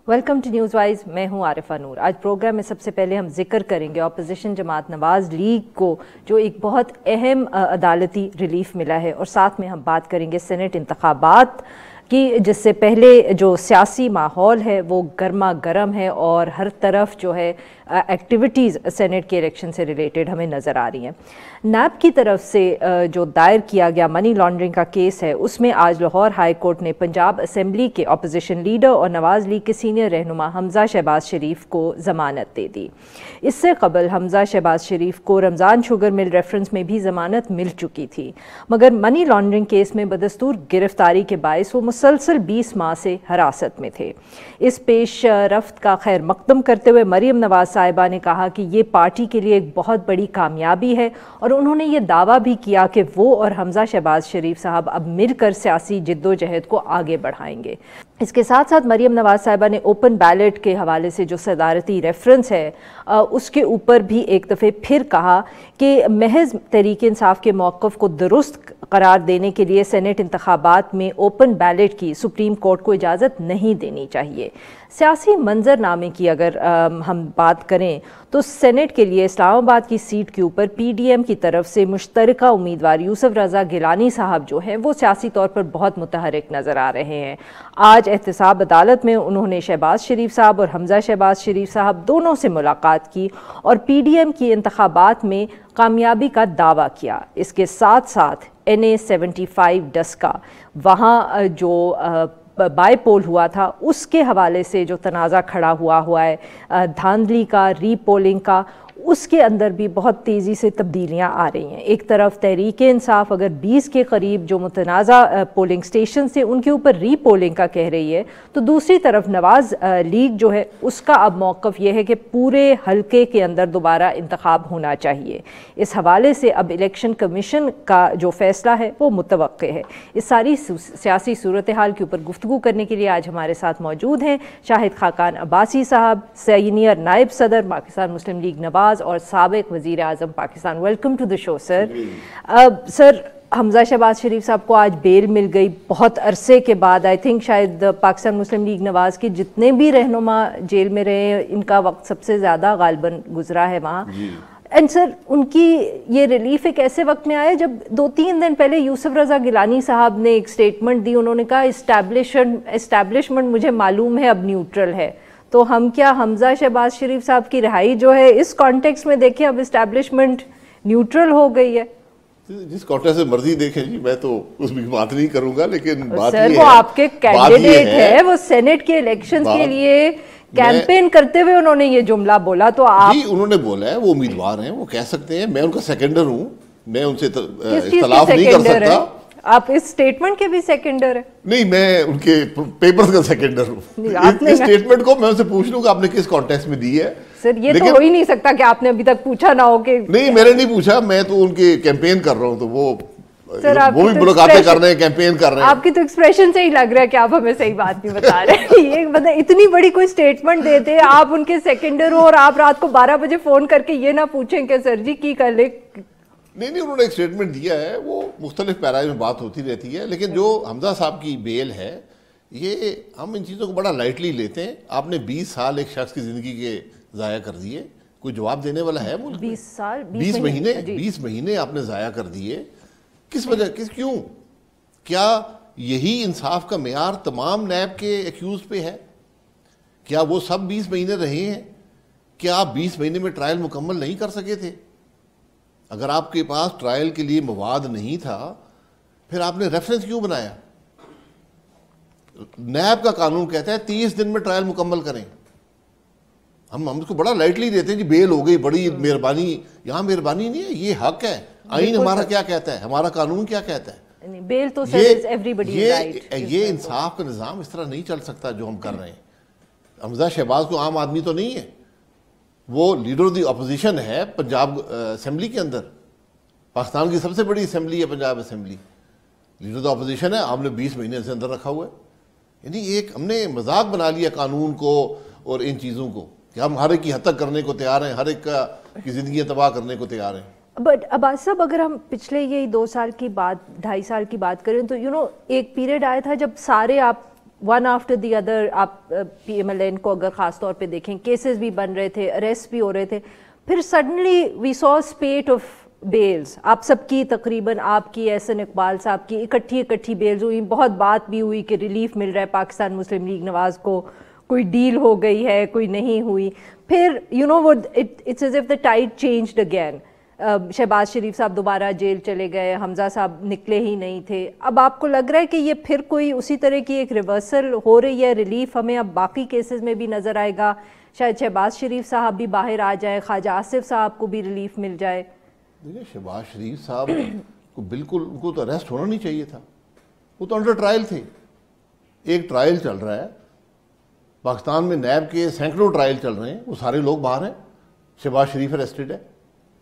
Welcome to news wise, میں ہوں عارفہ نور۔ آج پروگرام میں سب سے پہلے ہم ذکر کریں گے اپوزیشن جماعت نواز لیگ کو جو ایک بہت اہم عدالتی ریلیف ملا ہے، اور ساتھ میں ہم بات کریں گے سینٹ انتخابات کی، جس سے پہلے جو سیاسی ماحول ہے وہ گرما گرم ہے اور ہر طرف جو ہے ایکٹیویٹیز سینٹ کے الیکشن سے ریلیٹڈ ہمیں نظر آ رہی ہیں۔ نیب کی طرف سے جو دائر کیا گیا منی لانڈرنگ کا کیس ہے، اس میں آج لاہور ہائی کورٹ نے پنجاب اسمبلی کے اپوزیشن لیڈر اور نواز لیگ کے سینئر رہنما حمزہ شہباز شریف کو ضمانت دے دی۔ اس سے قبل حمزہ شہباز شریف کو رمضان شوگر مل ریفرنس میں بھی ضمانت مل چکی تھی، مگر منی لانڈرنگ کیس میں بدستور گرفتاری کے باعث وہ مسلسل 20 ماہ سے حراست میں تھے۔ اس پیش رفت کا خیر مقدم کرتے ہوئے مریم نواز صاحبہ نے کہا کہ یہ پارٹی کے لیے ایک بہت بڑی کامیابی ہے، اور انہوں نے یہ دعویٰ بھی کیا کہ وہ اور حمزہ شہباز شریف صاحب اب مل کر سیاسی جدوجہد کو آگے بڑھائیں گے۔ اس کے ساتھ ساتھ مریم نواز صاحبہ نے اوپن بیلٹ کے حوالے سے جو صدارتی ریفرنس ہے اس کے اوپر بھی ایک دفعہ پھر کہا کہ محض تحریک انصاف کے موقف کو درست قرار دینے کے لیے سینٹ انتخابات میں اوپن بیلٹ کی سپریم کورٹ کو اجازت نہیں دینی چاہیے۔ سیاسی منظر نامے کی اگر ہم بات کریں تو سینٹ کے لیے اسلام آباد کی سیٹ کے اوپر پی ڈی ایم کی طرف سے مشترکہ امیدوار یوسف رضا گیلانی صاحب جو ہیں وہ سیاسی طور پر بہت متحرک نظر آ رہے ہیں۔ آج احتساب عدالت میں انہوں نے شہباز شریف صاحب اور حمزہ شہباز شریف صاحب دونوں سے ملاقات کی اور پی ڈی ایم کی انتخابات میں کامیابی کا دعویٰ کیا۔ اس کے ساتھ ساتھ NA-75 ڈسکا وہاں جو بائی پول ہوا تھا اس کے حوالے سے جو تنازع کھڑا ہوا ہے دھاندلی کا، ری پولنگ کا، اس کے اندر بھی بہت تیزی سے تبدیلیاں آ رہی ہیں۔ ایک طرف تحریک انصاف اگر 20 کے قریب جو متنازع پولنگ سٹیشن سے ان کے اوپر ری پولنگ کا کہہ رہی ہے، تو دوسری طرف نواز لیگ جو ہے اس کا اب موقف یہ ہے کہ پورے حلقے کے اندر دوبارہ انتخاب ہونا چاہیے۔ اس حوالے سے اب الیکشن کمیشن کا جو فیصلہ ہے وہ متوقع ہے۔ اس ساری سیاسی صورتحال کے اوپر گفتگو کرنے کے لیے آج ہمارے ساتھ موجود ہیں شاہد خاقان عباسی صاحب، سینئر نائب صدر پاکستان مسلم لیگ نواز اور سابق وزیر اعظم پاکستان۔ ویلکم ٹو دی شو سر۔ سر، حمزہ شہباز شریف صاحب کو آج بیل مل گئی بہت عرصے کے بعد۔ آئی تھنک شاید پاکستان مسلم لیگ نواز کے جتنے بھی رہنما جیل میں رہے ہیں ان کا وقت سب سے زیادہ غالباً گزرا ہے وہاں۔ اینڈ سر، ان کی یہ ریلیف ایک ایسے وقت میں آیا جب 2-3 دن پہلے یوسف رضا گیلانی صاحب نے ایک سٹیٹمنٹ دی، انہوں نے کہا اسٹیبلشمنٹ مجھے معلوم ہے اب نیوٹرل ہے۔ تو ہم کیا حمزہ شہباز شریف صاحب کی رہائی جو ہے اس کانٹیکس میں دیکھیں اب اسٹیبلشمنٹ نیوٹرل ہو گئی ہے؟ جس کانٹیکس سے مرضی دیکھیں جی، میں تو اس بھی بات نہیں کروں گا، لیکن بات سر یہ وہ ہے آپ کے کینڈیڈیٹ ہے، وہ سینٹ کے الیکشن کے لیے کیمپین کرتے ہوئے انہوں نے یہ جملہ بولا، تو آپ جی انہوں نے بولا ہے، وہ امیدوار ہیں، وہ کہہ سکتے ہیں، میں ان کا سیکنڈر ہوں، میں ان سے اختلاف نہیں کر سکتا۔ آپ اس سٹیٹمنٹ کے بھی سیکنڈر ہیں؟ نہیں، میں ان کے پیپرز کا سیکنڈر ہوں۔ اس سٹیٹمنٹ کو میں ان سے پوچھ لوں کہ آپ نے کس کانٹیکس میں دی ہے۔ سر یہ تو ہو ہی نہیں سکتا کہ آپ نے ابھی تک پوچھا نہ ہو کہ نہیں، میں نے نہیں پوچھا، میں تو ان کے کیمپین کر رہا ہوں، تو وہ بھی ملاقاتیں کر رہے ہیں، کیمپین کر رہے ہیں۔ آپ کی تو ایکسپریشن سے ہی لگ رہا ہے کہ آپ ہمیں صحیح بات نہیں بتا رہے ہیں۔ یہ مطلب اتنی بڑی کوئی سٹیٹمنٹ دیتے ہیں، آپ ان کے سیکنڈر ہو اور آپ رات کو 12 بجے فون کر کے یہ نہ پوچھیں کہ سر جی کی کر لے۔ نہیں، انہوں نے ایک سٹیٹمنٹ دیا ہے، وہ مختلف پیراز میں بات ہوتی رہتی ہے، لیکن جو حمزہ صاحب کی بیل ہے یہ ہم ان چیزوں کو بڑا لائٹلی لیتے ہیں۔ آپ نے 20 سال ایک شخص کی زندگی کے ضائع کر دیے، کوئی جواب دینے والا ہے ملک میں؟ 20 مہینے آپ نے ضائع کر دیے، کس وجہ، کیوں؟ کیا یہی انصاف کا معیار تمام نیب کے ایکیوز پہ ہے؟ کیا وہ سب 20 مہینے رہے ہیں؟ کیا آپ 20 مہینے میں ٹرائل مکمل نہیں کر سکے تھے؟ اگر آپ کے پاس ٹرائل کے لیے مواد نہیں تھا پھر آپ نے ریفرنس کیوں بنایا؟ نیب کا قانون کہتا ہے 30 دن میں ٹرائل مکمل کریں۔ ہم اس کو بڑا لائٹلی دیتے ہیں جی، بیل ہو گئی، بڑی مہربانی۔ یہاں مہربانی نہیں ہے، یہ حق ہے۔ آئین ہمارا کیا کہتا ہے، ہمارا قانون کیا کہتا ہے؟ بیل تو یہ انصاف کا نظام اس طرح نہیں چل سکتا جو ہم کر رہے ہیں۔ حمزہ شہباز کو عام آدمی تو نہیں ہے، وہ لیڈر آف دی اپوزیشن ہے پنجاب اسمبلی کے اندر، پاکستان کی سب سے بڑی اسمبلی ہے Punjab assembly, leader of the opposition ہے، آپ نے 20 مہینے سے اندر رکھا ہوا ہے۔ یعنی ایک ہم نے مذاق بنا لیا قانون کو اور ان چیزوں کو کہ ہم ہر ایک کی حد تک کرنے کو تیار ہیں، ہر ایک کی زندگیاں تباہ کرنے کو تیار ہیں۔ بٹ عباس صاحب، اگر ہم پچھلے یہی 2 سال کی بات، 2.5 سال کی بات کریں تو ایک پیریڈ آیا تھا جب سارے آپ ون آفٹر دی ادر آپ پی ایم ایل این کو اگر خاص طور پہ دیکھیں کیسز بھی بن رہے تھے, اریسٹ بھی ہو رہے تھے, پھر suddenly we saw spate of bells. آپ سب کی تقریباً آپ کی احسن اقبال صاحب کی اکٹھی بیلز ہوئی, بہت بات بھی ہوئی کہ ریلیف مل رہا ہے پاکستان مسلم لیگ نواز کو, کوئی ڈیل ہو گئی ہے, کوئی نہیں ہوئی. پھر یو نو وہ it's as if the tide changed again. Shahbaz Sharif صاحب دوبارہ جیل چلے گئے, حمزہ صاحب نکلے ہی نہیں تھے. اب آپ کو لگ رہا ہے کہ یہ پھر کوئی اسی طرح کی ایک ریورسل ہو رہی ہے, ریلیف ہمیں اب باقی کیسز میں بھی نظر آئے گا, شاید شہباز شریف صاحب بھی باہر آ جائے, خواجہ آصف صاحب کو بھی ریلیف مل جائے. دیکھیں شہباز شریف صاحب کو بالکل ان کو تو اریسٹ ہونا نہیں چاہیے تھا, وہ تو انڈر ٹرائل تھے. ایک ٹرائل چل رہا ہے پاکستان میں, نیب کے سینکڑوں ٹرائل چل رہے ہیں, وہ سارے لوگ باہر ہیں, شہباز شریف اریسٹڈ ہے.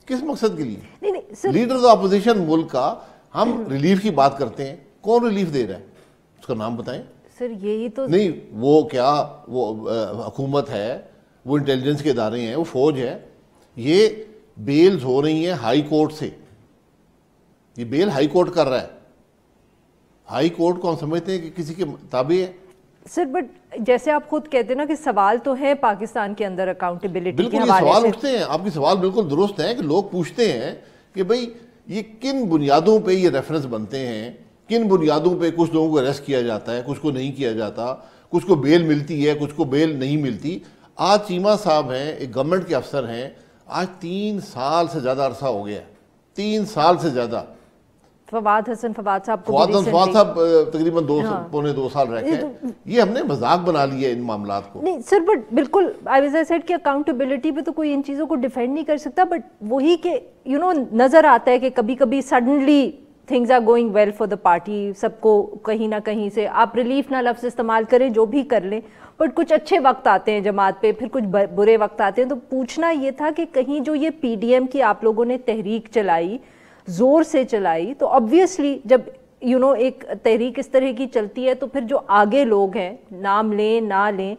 کس مقصد کے لیے؟ لیڈر آف اپوزیشن ملک کا ہم ریلیف کی بات کرتے ہیں, کون ریلیف دے رہا ہے؟ اس کا نام بتائیں. سر یہی تو نہیں, وہ کیا وہ حکومت ہے, وہ انٹیلیجنس کے ادارے ہیں, وہ فوج ہے. یہ بیلز ہو رہی ہیں ہائی کورٹ سے, یہ بیل ہائی کورٹ کر رہا ہے. ہائی کورٹ کو ہم سمجھتے ہیں کہ کسی کے تابع ہے. سر بٹ جیسے آپ خود کہتے ہیں نا کہ سوال تو ہے پاکستان کے اندر اکاؤنٹیبلٹی کے بالکل, یہ سوال اٹھتے ہیں. آپ کی سوال بالکل درست ہے کہ لوگ پوچھتے ہیں کہ بھئی یہ کن بنیادوں پہ یہ ریفرنس بنتے ہیں, کن بنیادوں پہ کچھ لوگوں کو اریسٹ کیا جاتا ہے, کچھ کو نہیں کیا جاتا, کچھ کو بیل ملتی ہے, کچھ کو بیل نہیں ملتی. آج چیمہ صاحب ہیں, ایک گورنمنٹ کے افسر ہیں, آج 3 سال سے زیادہ عرصہ ہو گیا ہے, 3 سال سے زیادہ. فواد حسن صاحب کو فواد صاحب تقریباً 2.25 سال رہ گئے. یہ ہم نے مذاق بنا لیا ان معاملات کو. نہیں سر, بٹ بالکل آئی واز سیڈ کہ اکاؤنٹیبلٹی پہ تو کوئی ان چیزوں کو ڈیفینڈ نہیں کر سکتا, بٹ وہی کہ یو نو نظر آتا ہے کہ کبھی کبھی suddenly things are going well for the party, سب کو کہیں نہ کہیں سے آپ ریلیف نہ لفظ استعمال کریں, جو بھی کر لیں, بٹ کچھ اچھے وقت آتے ہیں جماعت پہ, پھر کچھ برے وقت آتے ہیں. تو پوچھنا یہ تھا کہ کہیں جو یہ پی ڈی ایم کی آپ لوگوں نے تحریک چلائی, زور سے چلائی, تو obviously جب یو نو ایک تحریک اس طرح کی چلتی ہے تو پھر جو آگے لوگ ہیں, نام لیں نہ لیں,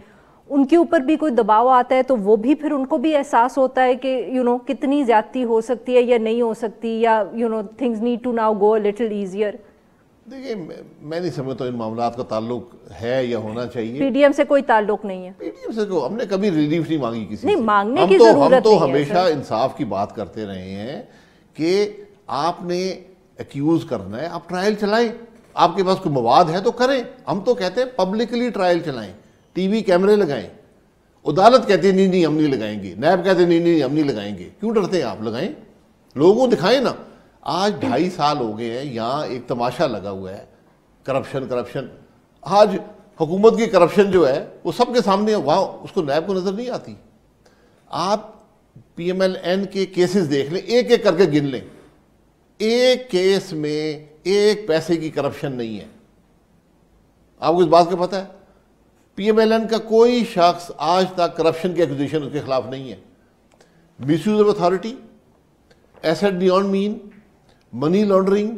ان کے اوپر بھی کوئی دباؤ آتا ہے, تو وہ بھی پھر ان کو بھی احساس ہوتا ہے کہ یو نو کتنی زیادتی ہو سکتی ہے یا نہیں ہو سکتی, یا you know things need to now go little easier. دیکھیں میں نہیں سمجھتا ان معاملات کا تعلق ہے یا ہونا چاہیے. پی ڈی ایم سے کوئی تعلق نہیں ہے. پی ڈی ایم سے ہم نے کبھی ریلیف نہیں مانگی کسی سے. نہیں مانگنے کی ضرورت نہیں ہے. ہم تو ہمیشہ انصاف کی بات کرتے رہے ہیں کہ آپ نے ایکیوز کرنا ہے, آپ ٹرائل چلائیں, آپ کے پاس کوئی مواد ہے تو کریں. ہم تو کہتے ہیں پبلکلی ٹرائل چلائیں, ٹی وی کیمرے لگائیں. عدالت کہتے ہیں نہیں ہم نہیں لگائیں گے, نیب کہتے ہیں نہیں ہم نہیں لگائیں گے. کیوں ڈرتے ہیں آپ؟ لگائیں, لوگوں کو دکھائیں نا. آج 2.5 سال ہو گئے ہیں, یہاں ایک تماشا لگا ہوا ہے, کرپشن. آج حکومت کی کرپشن جو ہے وہ سب کے سامنے ہے, وہاں اس کو نیب کو نظر نہیں آتی. آپ پی ایم ایل این کے کیسز دیکھ لیں, ایک ایک کر کے گن لیں, ایک کیس میں ایک پیسے کی کرپشن نہیں ہے. آپ کو اس بات کا پتہ ہے؟ پی ایم ایل این کا کوئی شخص آج تک کرپشن کی ایکوزیشن اس کے خلاف نہیں ہے. Misuse of authority, asset beyond mean, money laundering,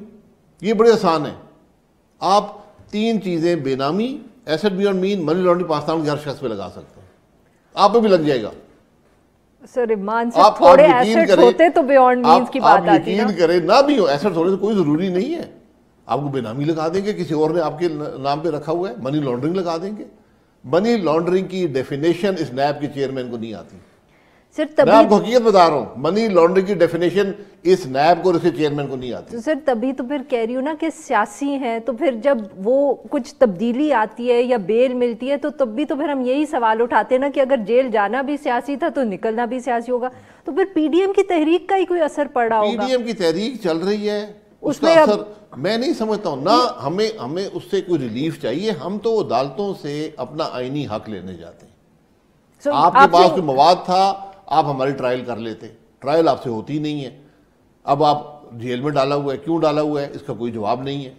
یہ بڑے آسان ہیں. آپ 3 چیزیں بے نامی, asset beyond mean, money laundering Pakistan کے ہر شخص پہ لگا سکتے ہیں. آپ پہ بھی لگ جائے گا. سر ایمان سے تھوڑے ایسٹس ہوتے تو بیونڈ مینز کی بات آتی نا. آپ یقین کریں, نہ بھی ہو ایسٹس ہونے سے کوئی ضروری نہیں ہے. آپ کو بے نامی لگا دیں گے, کسی اور نے آپ کے نام پہ رکھا ہوا ہے, منی لانڈرنگ لگا دیں گے. منی لانڈرنگ کی ڈیفینیشن اس نیب کے چیئرمین کو نہیں آتی. میں آپ کو حقیقت بتا رہا ہوں, منی لانڈرنگ کی ڈیفینیشن اس نیب کو اور اس کے چیئرمین کو نہیں آتی. سر تبھی تو پھر کہہ رہی ہوں نا کہ سیاسی ہیں, تو پھر جب وہ کچھ تبدیلی آتی ہے یا بیل ملتی ہے تو تب بھی تو پھر ہم یہی سوال اٹھاتے ہیں نا کہ اگر جیل جانا بھی سیاسی تھا تو نکلنا بھی سیاسی ہوگا. تو پھر پی ڈی ایم کی تحریک کا ہی کوئی اثر پڑ رہا ہوگا. پی ڈی ایم کی تحریک چل رہی ہے, اس کا اثر میں نہیں سمجھتا ہوں. نہ ہمیں اس سے کوئی ریلیف چاہیے. ہم تو عدالتوں سے اپنا آئینی حق لینے جاتے ہیں. آپ کے پاس کوئی مواد تھا, آپ ہماری ٹرائل کر لیتے. ٹرائل آپ سے ہوتی نہیں ہے. اب آپ جیل میں ڈالا ہوا ہے, کیوں ڈالا ہوا ہے اس کا کوئی جواب نہیں ہے.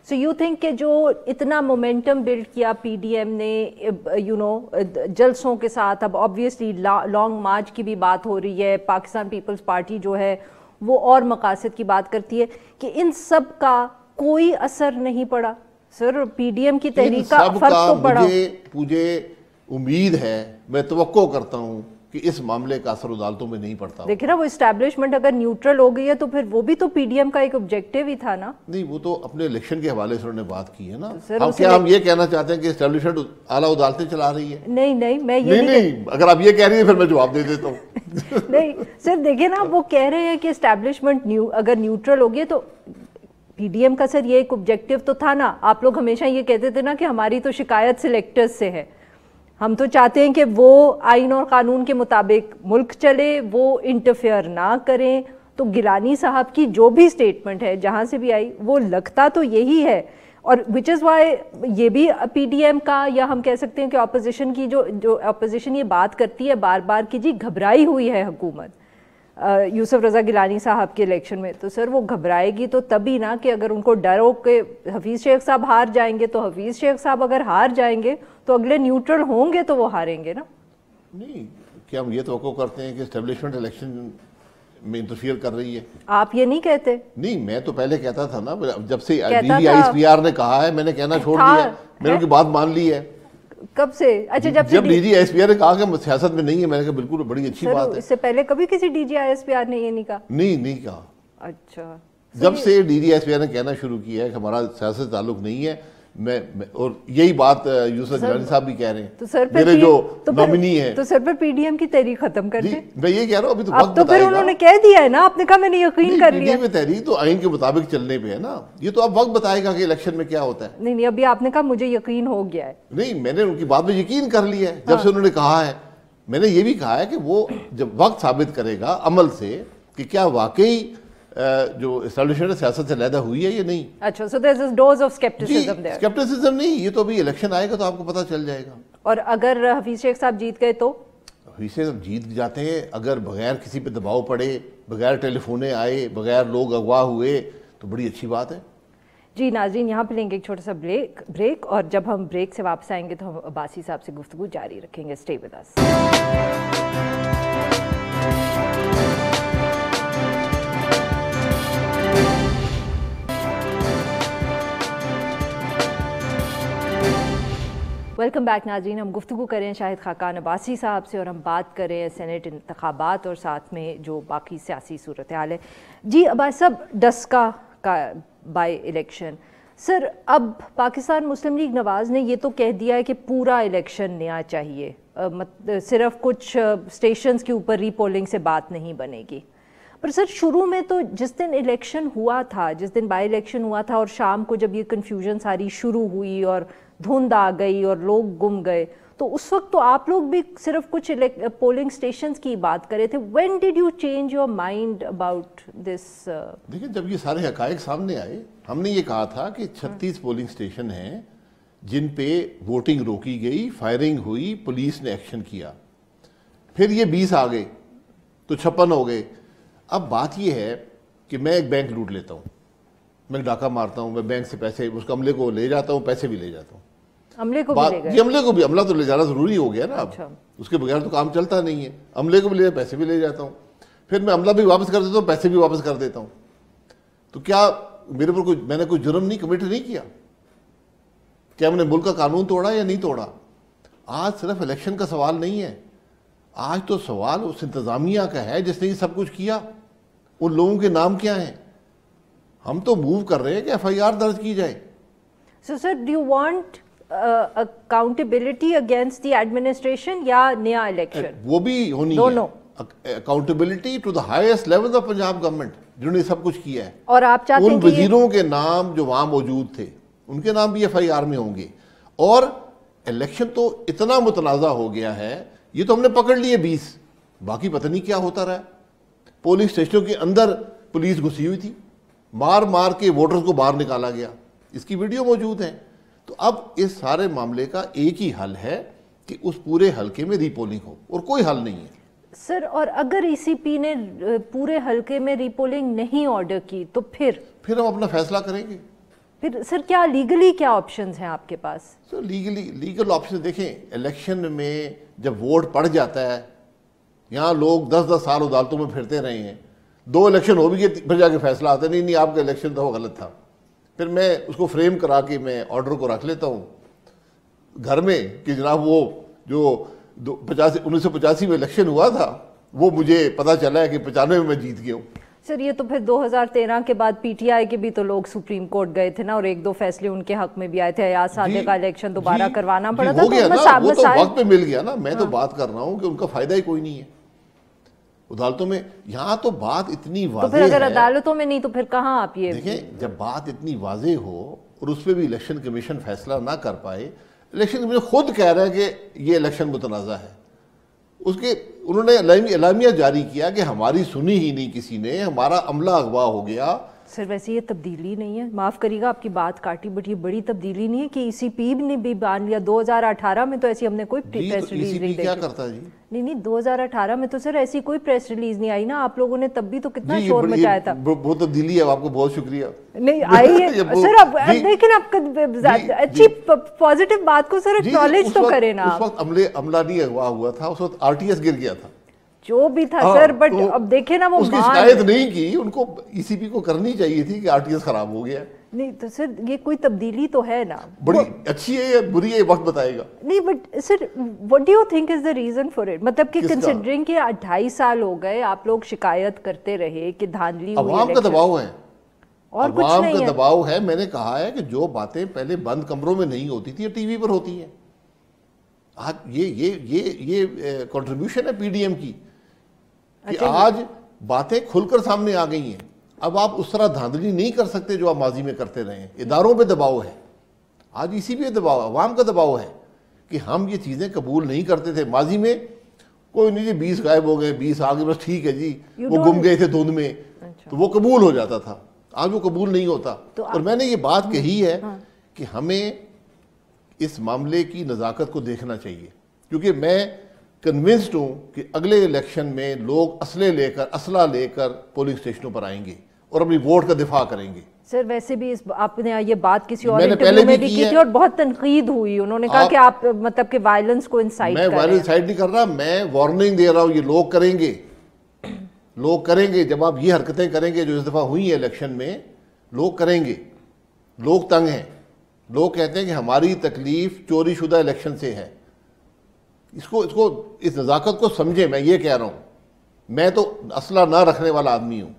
سو یو تھنک کہ جو اتنا مومنٹم بلڈ کیا پی ڈی ایم نے یو نو جلسوں کے ساتھ, اب آبویسلی لانگ مارچ کی بھی بات ہو رہی ہے, پاکستان پیپلز پارٹی جو ہے وہ اور مقاصد کی بات کرتی ہے, کہ ان سب کا کوئی اثر نہیں پڑا. سر پی ڈی ایم کی تحریک کا فرق تو پڑا. مجھے امید ہے, میں توقع کرتا ہوں کہ اس معاملے کا اثر عدالتوں میں نہیں پڑتا. دیکھیں نا وہ اسٹیبلشمنٹ اگر نیوٹرل ہو گئی ہے تو پھر وہ بھی تو پی ڈی ایم کا ایک آبجیکٹو ہی تھا نا. نہیں وہ تو اپنے الیکشن کے حوالے سے انہوں نے بات کی ہے نا. کیا ہم یہ کہنا چاہتے ہیں کہ اسٹیبلشمنٹ اعلیٰ عدالتیں چلا رہی ہے؟ نہیں میں یہ نہیں اگر آپ یہ کہہ رہی ہیں پھر میں جواب دے دیتا ہوں. نہیں سر دیکھیں نا وہ کہہ رہے ہیں کہ اسٹیبلشمنٹ اگر نیوٹرل ہوگی تو پی ڈی ایم کا سر یہ ایک آبجیکٹو تو تھا نا. آپ لوگ ہمیشہ یہ کہتے تھے نا کہ ہماری تو شکایت سلیکٹرز سے ہے, ہم تو چاہتے ہیں کہ وہ آئین اور قانون کے مطابق ملک چلے, وہ انٹرفیئر نہ کریں. تو گیلانی صاحب کی جو بھی سٹیٹمنٹ ہے جہاں سے بھی آئی وہ لگتا تو یہی ہے, اور وچ از وائی یہ بھی پی ڈی ایم کا, یا ہم کہہ سکتے ہیں کہ اپوزیشن کی جو اپوزیشن یہ بات کرتی ہے بار بار کہ جی گھبرائی ہوئی ہے حکومت یوسف رضا گیلانی صاحب کے الیکشن میں. تو سر وہ گھبرائے گی تو تبھی نا کہ اگر ان کو ڈر ہو کہ حفیظ شیخ صاحب ہار جائیں گے, تو حفیظ شیخ صاحب اگر ہار جائیں گے تو اگلے نیوٹرل ہوں گے تو وہ ہاریں گے نا. نہیں کیا ہم یہ توقع کرتے ہیں کہ اسٹیبلشمنٹ الیکشن میں انٹرفیئر کر رہی ہے؟ آپ یہ نہیں کہتے. نہیں میں تو پہلے کہتا تھا نا, جب سے D S S P R کہا ہے میں نے کہنا چھوڑ دیا, میں نے ان کی بات مان لی ہے. کب سے؟ اچھا جب D G I S P R کہا کہ سیاست میں نہیں ہے, میں نے کہا بالکل بڑی اچھی بات ہے. اس سے پہلے کبھی کسی D G I S P R یہ نہیں کہا؟ نہیں کہا. اچھا جب سے D G I S P R کہنا شروع کیا ہے کہ ہمارا سیاست تعلق نہیں ہے, میں اور یہی بات یوسف گیلانی صاحب بھی کہہ رہے ہیں, میرے جو نامنی ہیں. تو سر پہ پی ڈی ایم کی تحریک ختم کر دیں. میں یہ کہہ رہا ہوں ابھی تو وقت تو پھر انہوں نے کہہ دیا ہے نا, آپ نے کہا میں نے یقین کر لیا. پی ڈی ایم میں تحریک تو آئین کے مطابق چلنے پہ ہے نا, یہ تو اب وقت بتائے گا کہ الیکشن میں کیا ہوتا ہے. نہیں ابھی آپ نے کہا مجھے یقین ہو گیا ہے. نہیں میں نے ان کی بات میں یقین کر لیا ہے جب سے انہوں نے کہا ہے. میں نے یہ بھی کہا ہے کہ وہ جب وقت ثابت کرے گا عمل سے کہ کیا واقعی جو اسٹیبلشمنٹ سیاست سے علیحدہ ہوئی ہے یا نہیں. اچھا so there's a dose of skepticism there. skepticism نہیں, یہ تو ابھی الیکشن آئے گا تو آپ کو پتہ چل جائے گا. اور اگر حفیظ شیخ صاحب جیت گئے تو؟ حفیظ صاحب جیت جاتے ہیں اگر بغیر کسی پہ دباؤ پڑے, بغیر ٹیلی فونے آئے, بغیر لوگ اغوا ہوئے, تو بڑی اچھی بات ہے. جی ناظرین یہاں پہ لیں گے ایک چھوٹا سا بریک, اور جب ہم بریک سے واپس آئیں گے تو ہم عباسی صاحب سے گفتگو جاری رکھیں گے. Stay with us. Welcome back ناظرین. ہم گفتگو کریں شاہد خاقان عباسی صاحب سے, اور ہم بات کریں سینٹ انتخابات اور ساتھ میں جو باقی سیاسی صورتحال ہے. جی عباسی صاحب, ڈسکا کا بائی الیکشن, سر اب پاکستان مسلم لیگ نواز نے یہ تو کہہ دیا ہے کہ پورا الیکشن نیا چاہیے, صرف کچھ اسٹیشنز کے اوپر ری پولنگ سے بات نہیں بنے گی. پر سر شروع میں تو جس دن الیکشن ہوا تھا, جس دن بائی الیکشن ہوا تھا, اور شام کو جب یہ کنفیوژن ساری شروع ہوئی اور دھند آ گئی اور لوگ گم گئے, تو اس وقت تو آپ لوگ بھی صرف کچھ پولنگ سٹیشنز کی بات کرے تھے. when did you change your mind about this? دیکھیں جب یہ سارے حقائق سامنے آئے, ہم نے یہ کہا تھا کہ 36 پولنگ سٹیشن ہیں جن پہ ووٹنگ روکی گئی, فائرنگ ہوئی, پولیس نے ایکشن کیا. پھر یہ 20 آ گئے تو 56 ہو گئے. اب بات یہ ہے کہ میں ایک بینک لوٹ لیتا ہوں, میں ڈاکہ مارتا ہوں, میں بینک سے پیسے اس عملے کو لے جاتا ہوں, پیسے بھی لے جاتا ہوں. عملے کو بھی لے گئے؟ جی عملے کو بھی, عملہ تو لے جانا ضروری ہو گیا نا اب, اس کے بغیر تو کام چلتا نہیں ہے. عملے کو بھی لے, پیسے بھی لے جاتا ہوں, پھر میں عملہ بھی واپس کر دیتا ہوں, پیسے بھی واپس کر دیتا ہوں. تو کیا میرے پر میں نے کوئی جرم نہیں کمٹ نہیں کیا؟ کیا میں نے ملک کا قانون توڑا یا نہیں توڑا؟ آج صرف الیکشن کا سوال نہیں ہے, آج تو سوال اس انتظامیہ کا ہے جس نے یہ سب کچھ کیا. ان لوگوں کے نام کیا ہیں؟ ہم تو موو کر رہے ہیں کہ ایف آئی آر درج کی جائے. So sir, do you want accountability against the administration یا نیا الیکشن؟ وہ بھی ہونی ہے. accountability to the highest levels of Punjab government جنہوں نے سب کچھ کیا ہے. اور آپ چاہتے ہیں ان وزیروں کے نام جو وہاں موجود تھے ان کے نام بھی ایف آئی آر میں ہوں گے. اور الیکشن تو اتنا متنازع ہو گیا ہے, یہ تو ہم نے پکڑ لیے 20, باقی پتہ نہیں کیا ہوتا رہا. پولنگ اسٹیشنوں کے اندر پولیس گھسی ہوئی تھی, مار مار کے ووٹرز کو باہر نکالا گیا, اس کی ویڈیو موجود ہیں. تو اب اس سارے معاملے کا ایک ہی حل ہے کہ اس پورے حلقے میں ری پولنگ ہو, اور کوئی حل نہیں ہے. سر اور اگر ای سی پی نے پورے حلقے میں ری پولنگ نہیں آرڈر کی تو پھر ہم اپنا فیصلہ کریں گے. پھر سر کیا لیگلی کیا آپشنز ہیں آپ کے پاس؟ سر لیگل آپشن دیکھیں, الیکشن میں جب ووٹ پڑ جاتا ہے, یہاں لوگ 10 سال عدالتوں میں پھرتے رہے ہیں, 2 الیکشن ہو بھی گئے, پھر جا کے فیصلہ آتا ہے نہیں آپ کا الیکشن تھا وہ غلط تھا. پھر میں اس کو فریم کرا کے میں آرڈر کو رکھ لیتا ہوں گھر میں کہ جناب وہ جو 1985 میں الیکشن ہوا تھا وہ مجھے پتا چلا ہے کہ 95 میں میں جیت گیا ہوں. سر یہ تو پھر 2013 کے بعد پی ٹی آئی کے بھی تو لوگ سپریم کورٹ گئے تھے نا اور 1-2 فیصلے ان کے حق میں بھی آئے تھے. ایاز صادق کا الیکشن دوبارہ کروانا پڑا تھا. ہو گیا نا, وہ تو وقت پہ مل گیا نا. میں تو بات کر رہا ہوں کہ ان کا فائدہ ہی کوئی نہیں ہے عدالتوں میں. یہاں تو بات اتنی واضح ہے, تو پھر اگر عدالتوں میں نہیں تو پھر کہاں آپ یہ دیکھیں, جب بات اتنی واضح ہو اور اس پہ بھی الیکشن کمیشن فیصلہ نہ کر پائے. الیکشن کمیشن خود کہہ رہا ہے کہ یہ الیکشن متنازع ہے. اس کے انہوں نے اعلامیہ جاری کیا کہ ہماری سنی ہی نہیں کسی نے, ہمارا عملہ اغوا ہو گیا. سر ویسے یہ تبدیلی نہیں ہے, معاف کریے گا آپ کی بات کاٹی, بٹ یہ بڑی تبدیلی نہیں ہے کہ ای سی پی نے بھی مان لیا. 2018 میں تو ایسی ہم نے کوئی پریس ریلیز نہیں کیا کرتا جی, نہیں 2018 میں تو سر ایسی کوئی پریس ریلیز نہیں آئی نا. آپ لوگوں نے تب بھی تو کتنا شور مچایا تھا. بہت تبدیلی ہے, آپ کو بہت شکریہ. نہیں آئی ہے سر, اب دیکھیں آپ اچھی پازیٹیو بات کو سر اکنالج تو کریں نا. اس وقت عملہ نہیں اغوا ہوا تھا, اس وقت آر ٹی ایس گر گیا تھا جو بھی تھا سر, بٹ اب دیکھیں نا وہ اس کی شکایت نہیں کی. ان کو ای سی پی کو کرنی چاہیے تھی کہ آر ٹی ایس خراب ہو گیا. نہیں تو سر یہ کوئی تبدیلی تو ہے نا, بڑی اچھی ہے یا بری ہے وقت بتائے گا. نہیں but sir what do you think is the reason for it, مطلب کہ کنسیڈرنگ کہ 2.5 سال ہو گئے آپ لوگ شکایت کرتے رہے کہ دھاندلی ہوئی. عوام کا دباؤ ہے, اور کچھ عوام نہیں کا ہے. دباؤ ہے. میں نے کہا ہے کہ جو باتیں پہلے بند کمروں میں نہیں ہوتی تھی ٹی وی پر ہوتی ہیں. آج یہ کنٹریبیوشن ہے پی ڈی ایم کی کہ آج باتیں کھل کر سامنے آ گئی ہیں. اب آپ اس طرح دھاندلی نہیں کر سکتے جو آپ ماضی میں کرتے رہے ہیں. اداروں پہ دباؤ ہے, آج اسی پہ دباؤ, عوام کا دباؤ ہے کہ ہم یہ چیزیں قبول نہیں کرتے تھے. ماضی میں کوئی نہیں جی 20 غائب ہو گئے, 20 آگے, بس ٹھیک ہے جی, وہ گم گئے تھے دھند میں, تو وہ قبول ہو جاتا تھا. آج وہ قبول نہیں ہوتا. اور میں نے یہ بات کہی ہے کہ ہمیں اس معاملے کی نزاکت کو دیکھنا چاہیے, کیونکہ میں کنونسڈ ہوں کہ اگلے الیکشن میں لوگ اسلحہ لے کر پولنگ اسٹیشنوں پر آئیں گے اور اپنی ووٹ کا دفاع کریں گے. سر ویسے بھی آپ نے یہ بات کسی اور انٹرویو میں بھی کی تھی اور بہت تنقید ہوئی. انہوں نے کہا کہ آپ مطلب کہ وائلنس کو انسائٹ کر رہے ہیں. میں وائلنس انسائٹ نہیں کر رہا, میں وارننگ دے رہا ہوں. یہ لوگ کریں گے جب آپ یہ حرکتیں کریں گے جو اس دفعہ ہوئی ہیں الیکشن میں, لوگ کریں گے. لوگ تنگ ہیں, لوگ کہتے ہیں کہ ہماری تکلیف چوری شدہ الیکشن سے ہے. اس نزاکت کو سمجھیں. میں یہ کہہ رہا ہوں, میں تو اسلحہ نہ رکھنے والا آدمی ہوں.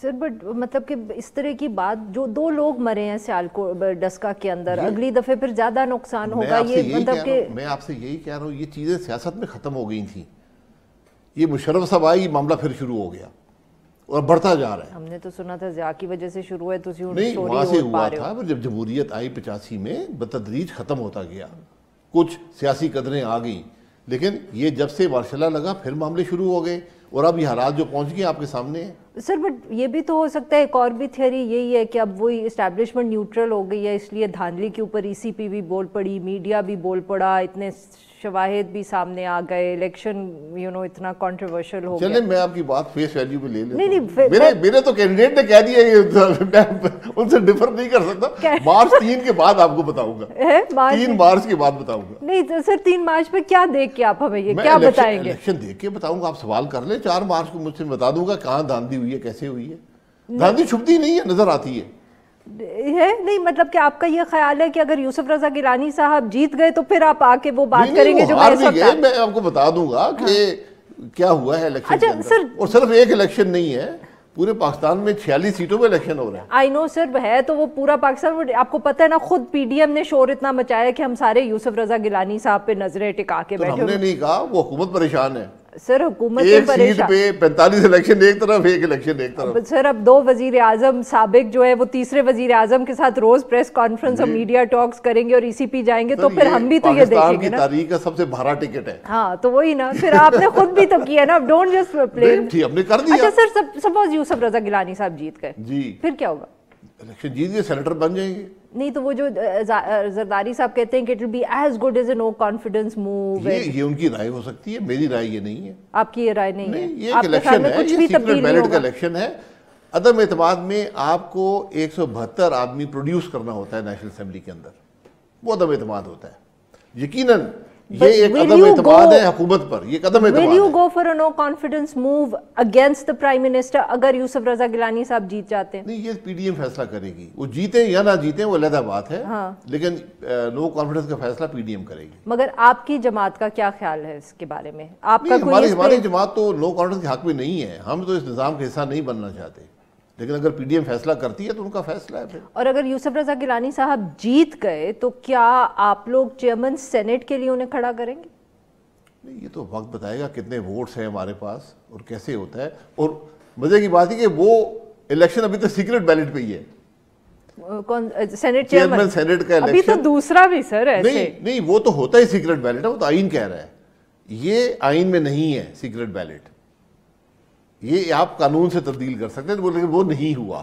سر بٹ مطلب کہ اس طرح کی بات, جو 2 لوگ مرے ہیں سیالکوٹ ڈسکا کے اندر, اگلی دفعہ پھر زیادہ نقصان ہوگا. یہ مطلب کہ میں آپ سے یہی کہہ رہا ہوں, یہ چیزیں سیاست میں ختم ہو گئی تھیں. یہ مشرف صاحب آئی, معاملہ پھر شروع ہو گیا اور بڑھتا جا رہا ہے. ہم نے تو سنا تھا ضیاء کی وجہ سے شروع ہے, نہیں وہاں سے ہوا تھا. جب جمہوریت آئی 85 میں بتدریج ختم ہوتا گیا, کچھ سیاسی قدریں آ گئیں, لیکن یہ جب سے مارشل لا لگا پھر معاملے شروع ہو گئے اور اب یہ حالات جو پہنچ گئے آپ کے سامنے ہیں. سر بٹ یہ بھی تو ہو سکتا ہے, ایک اور بھی تھیوری یہی ہے کہ اب وہی اسٹیبلشمنٹ نیوٹرل ہو گئی ہے, اس لیے دھاندلی کے اوپر ای سی پی بھی بول پڑی, میڈیا بھی بول پڑا, اتنے شواہد بھی سامنے آ گئے, الیکشن اتنا کنٹروورشل ہو گیا. چلیں میں آپ کی بات فیس ویلیو پہ لے لیتا ہوں. میرے تو کینڈیڈیٹ نے کہہ دیا, میں ان سے ڈفر نہیں کر سکتا. مارچ 3 کے بعد آپ کو بتاؤں گا, 3 مارچ کے بعد بتاؤں گا. نہیں سر 3 مارچ پہ کیا دیکھ کے آپ ہمیں یہ کیا بتائیں گے؟ الیکشن دیکھ کے بتاؤں گا. آپ سوال کر لیں, 4 مارچ کو مجھ سے بتا دوں گا کہاں دھاندلی ہوئی ہے, کیسے ہوئی ہے. دھاندلی چھپتی نہیں ہے, نظر آتی ہے. نہیں مطلب کہ آپ کا یہ خیال ہے کہ اگر یوسف رضا گیلانی صاحب جیت گئے تو پھر آپ آ کے وہ بات کریں گے جو میں آپ کو بتا دوں گا کہ کیا ہوا ہے الیکشن کے اندر. اور صرف ایک الیکشن نہیں ہے, پورے پاکستان میں 46 سیٹوں پہ الیکشن ہو رہا ہے. آئی نو سر, ہے تو وہ پورا پاکستان. آپ کو پتہ ہے نا, خود پی ڈی ایم نے شور اتنا مچایا کہ ہم سارے یوسف رضا گیلانی صاحب پہ نظریں ٹکا کے بیٹھے. ہم نے نہیں کہا, وہ حکومت پریشان ہے. سر حکومت ایک سیٹ پہ 45 الیکشن ایک طرف, ایک الیکشن ایک طرف. سر اب 2 وزیر اعظم سابق جو ہے وہ تیسرے وزیر اعظم کے ساتھ روز پریس کانفرنس اور میڈیا ٹاکس کریں گے اور ای سی پی جائیں گے, تو پھر ہم بھی تو یہ دیکھیں گے نا. پاکستان کی تاریخ کا سب سے بھارا ٹکٹ ہے. ہاں تو وہی نا, پھر آپ نے خود بھی تو کیا نا, ڈونٹ جسٹ پلین. ٹھیک, ہم نے کر دیا. اچھا سر سپوز یوسف رضا گیلانی صاحب جیت گئے جی, پھر کیا ہوگا؟ الیکشن جیت گئے, سینیٹر بن جائیں گے. نہیں تو وہ جو زرداری صاحب کہتے ہیں کہ it will be as good as a no confidence move, یہ ان کی رائے ہو سکتی ہے, میری رائے یہ نہیں ہے. آپ کی یہ رائے نہیں ہے؟ یہ ایک الیکشن ہے, یہ سیکرٹ بیلٹ کا الیکشن ہے. عدم اعتماد میں آپ کو 172 آدمی پروڈیوس کرنا ہوتا ہے نیشنل اسمبلی کے اندر, وہ عدم اعتماد ہوتا ہے. یقیناً یہ ایک عدم اعتماد ہے حکومت پر, یہ قدم اعتماد ہے. Will you go for a no confidence move against the Prime Minister اگر یوسف رضا گیلانی صاحب جیت جاتے ہیں؟ نہیں, یہ پی ڈی ایم فیصلہ کرے گی, وہ جیتیں یا نہ جیتیں وہ علیحدہ بات ہے, لیکن نو کانفیڈنس کا فیصلہ پی ڈی ایم کرے گی. مگر آپ کی جماعت کا کیا خیال ہے اس کے بارے میں؟ آپ کا ہماری جماعت تو نو کانفیڈنس کے حق میں نہیں ہے, ہم تو اس نظام کا حصہ نہیں بننا چاہتے, لیکن اگر پی ڈی ایم فیصلہ کرتی ہے تو ان کا فیصلہ ہے پھر. اور اگر یوسف رضا گیلانی صاحب جیت گئے تو کیا آپ لوگ چیئرمین سینٹ کے لیے انہیں کھڑا کریں گے؟ نہیں, یہ تو وقت بتائے گا کتنے ووٹس ہیں ہمارے پاس اور کیسے ہوتا ہے. اور مزے کی بات ہے کہ وہ الیکشن ابھی تک سیکرٹ بیلٹ پہ ہی ہے. کون سینٹ چیئرمین سینٹ کا ابھی تو الیکشن دوسرا بھی سر ایسے نہیں, وہ تو ہوتا ہی سیکرٹ بیلٹ ہے, وہ تو آئین کہہ رہا ہے. یہ آئین میں نہیں ہے سیکرٹ بیلٹ, یہ آپ قانون سے تبدیل کر سکتے ہیں, لیکن وہ نہیں ہوا.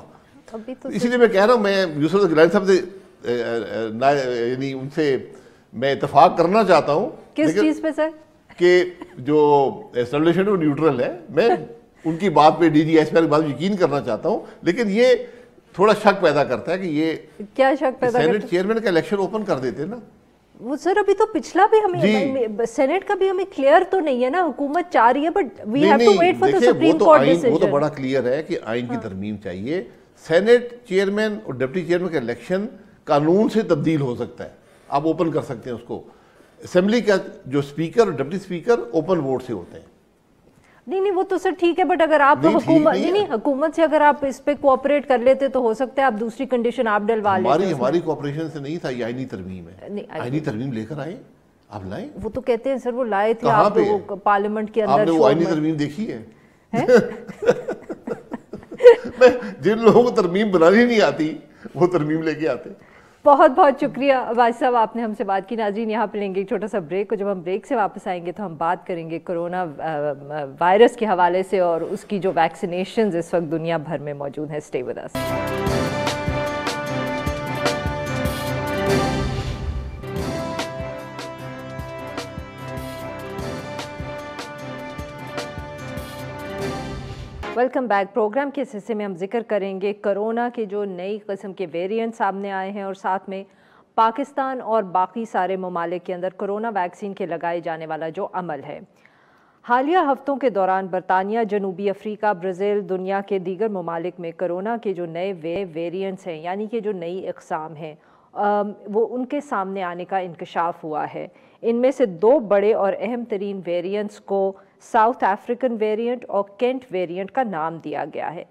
اسی لیے میں کہہ رہا ہوں, میں یوسف گیلانی صاحب سے یعنی ان سے میں اتفاق کرنا چاہتا ہوں. کس چیز پہ سر؟ کہ جو اسٹیبلشمنٹ وہ نیوٹرل ہے, میں ان کی بات پہ ڈی جی ایس پی کی بات یقین کرنا چاہتا ہوں, لیکن یہ تھوڑا شک پیدا کرتا ہے کہ یہ کیا شک پیدا کرتا ہے؟ سینٹ چیئرمین کا الیکشن اوپن کر دیتے نا وہ سر. ابھی تو پچھلا بھی ہمیں سینٹ کا بھی ہمیں کلیئر تو نہیں ہے نا, حکومت چاہ رہی ہے, but we have to wait for the Supreme Court decision. وہ تو بڑا کلیئر ہے کہ آئین کی ترمیم چاہیے. سینٹ چیئرمین اور ڈپٹی چیئرمین کا الیکشن قانون سے تبدیل ہو سکتا ہے, آپ اوپن کر سکتے ہیں اس کو. اسمبلی کا جو اسپیکر اور ڈپٹی اسپیکر اوپن ووٹ سے ہوتے ہیں. نہیں وہ تو سر ٹھیک ہے, بٹ اگر آپ حکومت سے اگر آپ اس پہ کوآپریٹ کر لیتے تو ہو سکتا ہے آپ دوسری کنڈیشن آپ ڈلوا لیتے. ہماری کوآپریشن سے نہیں تھا, یہ آئینی ترمیم ہے. آئینی ترمیم لے کر آئیں, آپ لائیں. وہ تو کہتے ہیں سر وہ لائے تھے آپ پارلیمنٹ کے اندر. آپ نے وہ آئینی ترمیم دیکھی ہے؟ جن لوگوں کو ترمیم بنانی نہیں آتی وہ ترمیم لے کے آتے. بہت بہت شکریہ عباس صاحب, آپ نے ہم سے بات کی. ناظرین یہاں پہ لیں گے ایک چھوٹا سا بریک, اور جب ہم بریک سے واپس آئیں گے تو ہم بات کریں گے کرونا وائرس کے حوالے سے اور اس کی جو ویکسینیشنز اس وقت دنیا بھر میں موجود ہیں. Stay with us. Welcome back. Program کے اس حصے میں ہم ذکر کریں گے کرونا کے جو نئی قسم کے ویریئنٹ سامنے آئے ہیں, اور ساتھ میں پاکستان اور باقی سارے ممالک کے اندر کرونا ویکسین کے لگائے جانے والا جو عمل ہے. حالیہ ہفتوں کے دوران برطانیہ, جنوبی افریقہ, برازیل, دنیا کے دیگر ممالک میں کرونا کے جو نئے ویریئنٹس ہیں, یعنی کہ جو نئی اقسام ہیں, وہ ان کے سامنے آنے کا انکشاف ہوا ہے. ان میں سے دو بڑے اور اہم ترین ویریئنٹس کو ساؤتھ افریقن ویریئنٹ اور کینٹ ویریئنٹ کا نام دیا گیا ہے.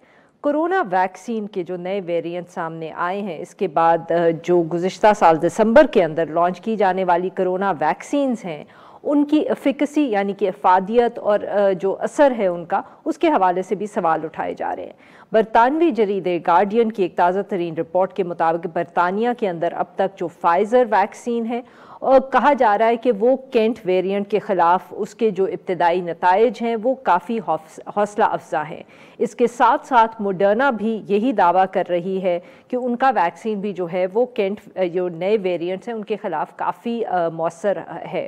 کرونا ویکسین کے جو نئے ویریئنٹ سامنے آئے ہیں, اس کے بعد جو گزشتہ سال دسمبر کے اندر لانچ کی جانے والی کرونا ویکسینز ہیں, ان کی ایفیکسی یعنی کہ افادیت اور جو اثر ہے ان کا, اس کے حوالے سے بھی سوال اٹھائے جا رہے ہیں. برطانوی جریدے گارڈین کی ایک تازہ ترین رپورٹ کے مطابق برطانیہ کے اندر اب تک جو فائزر ویکسین ہے, اور کہا جا رہا ہے کہ وہ کینٹ ویریئنٹ کے خلاف اس کے جو ابتدائی نتائج ہیں وہ کافی حوصلہ افزا ہیں. اس کے ساتھ ساتھ موڈرنا بھی یہی دعویٰ کر رہی ہے کہ ان کا ویکسین بھی جو ہے وہ کینٹ جو نئے ویریئنٹس ہیں ان کے خلاف کافی مؤثر ہے.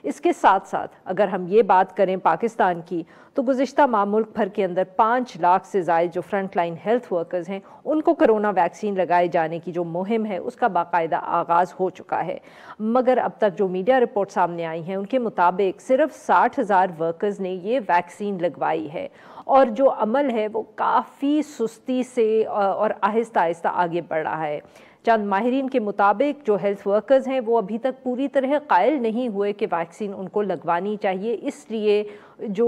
اس کے ساتھ ساتھ اگر ہم یہ بات کریں پاکستان کی, تو گزشتہ ماہ ملک بھر کے اندر 5 لاکھ سے زائد جو فرنٹ لائن ہیلتھ ورکرز ہیں, ان کو کرونا ویکسین لگائے جانے کی جو مہم ہے اس کا باقاعدہ آغاز ہو چکا ہے. مگر اب تک جو میڈیا رپورٹ سامنے آئی ہیں ان کے مطابق صرف 60,000 ورکرز نے یہ ویکسین لگوائی ہے, اور جو عمل ہے وہ کافی سستی سے اور آہستہ آہستہ آگے بڑھ رہا ہے. چند ماہرین کے مطابق جو ہیلتھ ورکرز ہیں وہ ابھی تک پوری طرح قائل نہیں ہوئے کہ ویکسین ان کو لگوانی چاہیے, اس لیے جو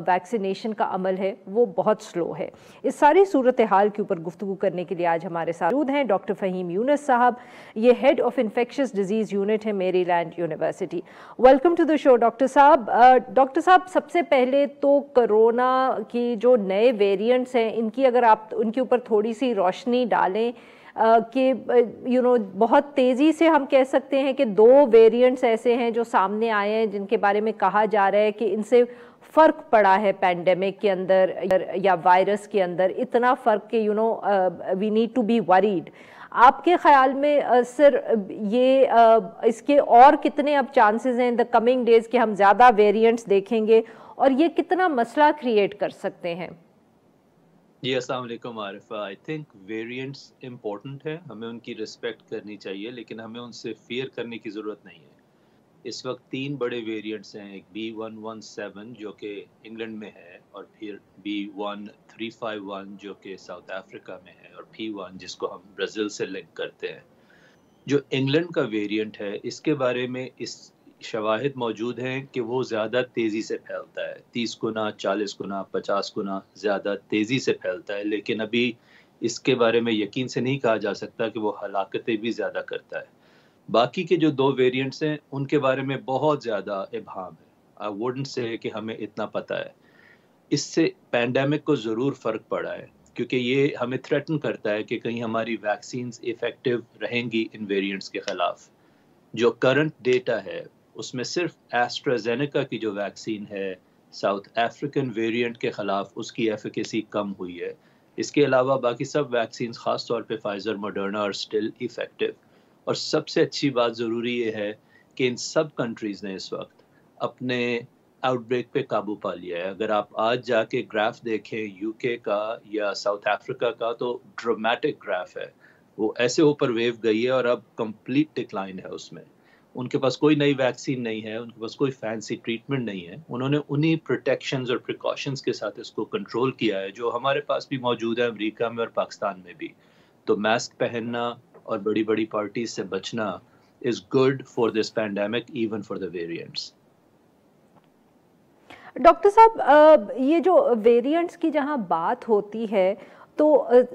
ویکسینیشن کا عمل ہے وہ بہت سلو ہے. اس ساری صورتحال کے اوپر گفتگو کرنے کے لیے آج ہمارے ساتھ موجود ہیں ڈاکٹر فہیم یونس صاحب, یہ head of infectious disease unit ہے Maryland University. Welcome to the show doctor صاحب. ڈاکٹر صاحب, سب سے پہلے تو کرونا کی جو نئے ویریئنٹس ہیں ان کی اگر آپ ان کے اوپر تھوڑی سی روشنی ڈالیں کہ بہت تیزی سے ہم کہہ سکتے ہیں کہ 2 ویریئنٹس ایسے ہیں جو سامنے آئے ہیں جن کے بارے میں کہا جا رہا ہے کہ ان سے فرق پڑا ہے پینڈیمک کے اندر یا وائرس کے اندر, اتنا فرق کہ we need to be worried. آپ کے خیال میں سر یہ اس کے اور کتنے اب چانسز ہیں ان دا کمنگ ڈیز کہ ہم زیادہ ویریئنٹس دیکھیں گے, اور یہ کتنا مسئلہ کریٹ کر سکتے ہیں؟ جی السلام علیکم Arifa. I think variants important ہے, ہمیں ان کی رسپیکٹ کرنی چاہیے, لیکن ہمیں ان سے فیئر کرنے کی ضرورت نہیں ہے. اس وقت 3 بڑے ویریئنٹس ہیں، ایک B117 جو کہ انگلینڈ میں ہے، اور پھر B1351 جو کہ ساؤتھ افریقہ میں ہے، اور P1 جس کو ہم برازیل سے لنک کرتے ہیں۔ جو انگلینڈ کا ویریئنٹ ہے اس کے بارے میں اس شواہد موجود ہیں کہ وہ زیادہ تیزی سے پھیلتا ہے، 30 گنا، 40 گنا، 50 گنا زیادہ تیزی سے پھیلتا ہے، لیکن ابھی اس کے بارے میں یقین سے نہیں کہا جا سکتا کہ وہ ہلاکتیں بھی زیادہ کرتا ہے۔ باقی کے جو 2 ویریئنٹس ہیں ان کے بارے میں بہت زیادہ ابہام ہے، I wouldn't say کہ ہمیں اتنا پتہ ہے۔ اس سے پینڈیمک کو ضرور فرق پڑا ہے، کیونکہ یہ ہمیں تھریٹن کرتا ہے کہ کہیں ہماری ویکسینز ایفیکٹو رہیں گی ان ویریئنٹس کے خلاف۔ جو کرنٹ ڈیٹا ہے اس میں صرف ایسٹرازینیکا کی جو ویکسین ہے ساؤتھ افریقن ویریئنٹ کے خلاف اس کی ایفیکیسی کم ہوئی ہے، اس کے علاوہ باقی سب ویکسینز خاص طور پہ فائزر، موڈرنا اور اسٹل ایفیکٹو۔ اور سب سے اچھی بات ضروری یہ ہے کہ ان سب کنٹریز نے اس وقت اپنے آؤٹ بریک پہ قابو پا لیا ہے۔ اگر آپ آج جا کے گراف دیکھیں یو کے کا یا ساؤتھ افریقہ کا تو ڈرامیٹک گراف ہے، وہ ایسے اوپر ویو گئی ہے اور اب کمپلیٹ ڈکلائن ہے اس میں۔ ان کے پاس کوئی نئی ویکسین نہیں ہے، ان کے پاس کوئی فینسی ٹریٹمنٹ نہیں ہے، انہوں نے انہی پروٹیکشنز اور پریکاشنز کے ساتھ اس کو کنٹرول کیا ہے جو ہمارے پاس بھی موجود ہے، امریکہ میں اور پاکستان میں بھی۔ تو ماسک پہننا اور بڑی بڑی پارٹیز سے بچنا is good for this pandemic even for the variants. Doctor صاحب، یہ جو ویریئنٹس کی جہاں بات ہوتی ہے تو